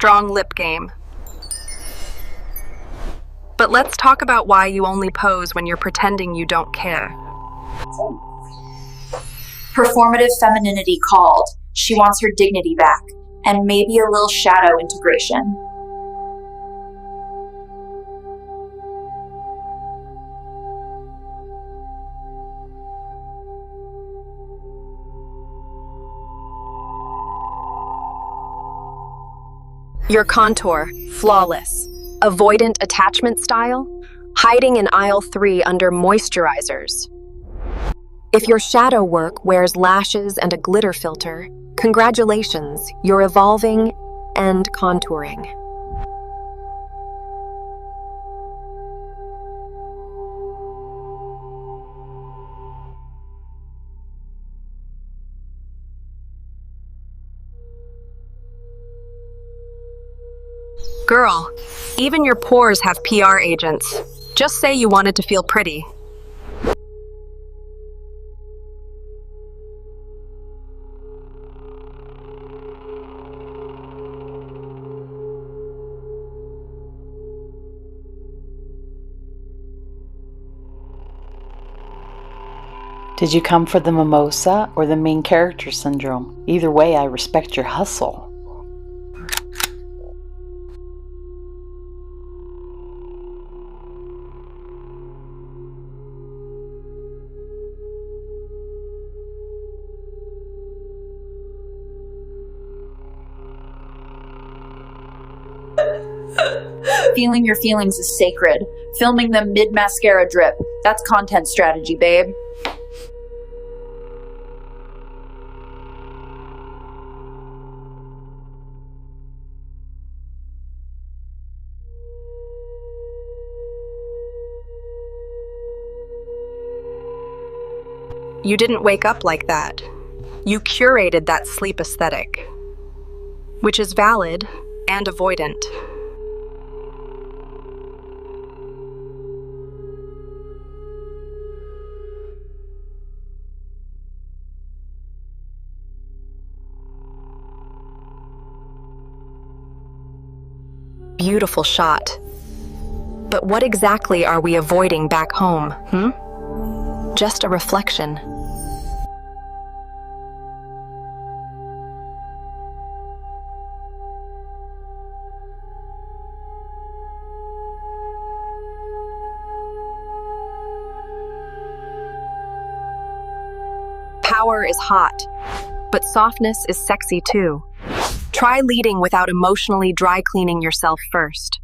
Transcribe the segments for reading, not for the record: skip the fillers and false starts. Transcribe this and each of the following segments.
strong lip game. But let's talk about why you only pose when you're pretending you don't care. Performative femininity called. She wants her dignity back, and maybe a little shadow integration. Your contour, flawless. Avoidant attachment style, hiding in aisle 3 under moisturizers. If your shadow work wears lashes and a glitter filter, congratulations, you're evolving and contouring. Girl, even your pores have PR agents. Just say you wanted to feel pretty. Did you come for the mimosa or the main character syndrome? Either way, I respect your hustle. Feeling your feelings is sacred. Filming them mid-mascara drip. That's content strategy, babe. You didn't wake up like that. You curated that sleep aesthetic, which is valid and avoidant. Beautiful shot. But what exactly are we avoiding back home, Just a reflection. Power is hot, but softness is sexy too. Try leading without emotionally dry cleaning yourself first.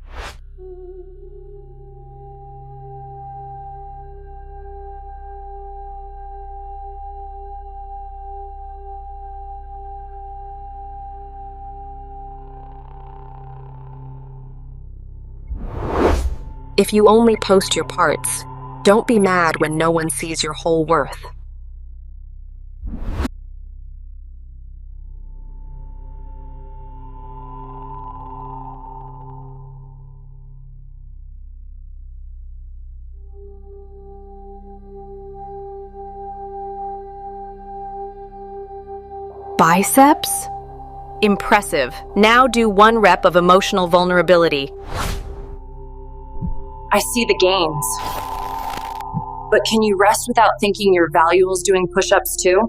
If you only post your parts, don't be mad when no one sees your whole worth. Biceps? Impressive. Now do 1 rep of emotional vulnerability. I see the gains. But can you rest without thinking your valuable's doing push-ups too?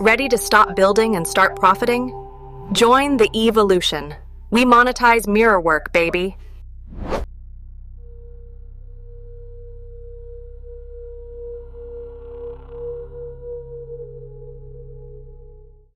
Ready to stop building and start profiting? Join the Eveolution. We monetize mirror work, baby.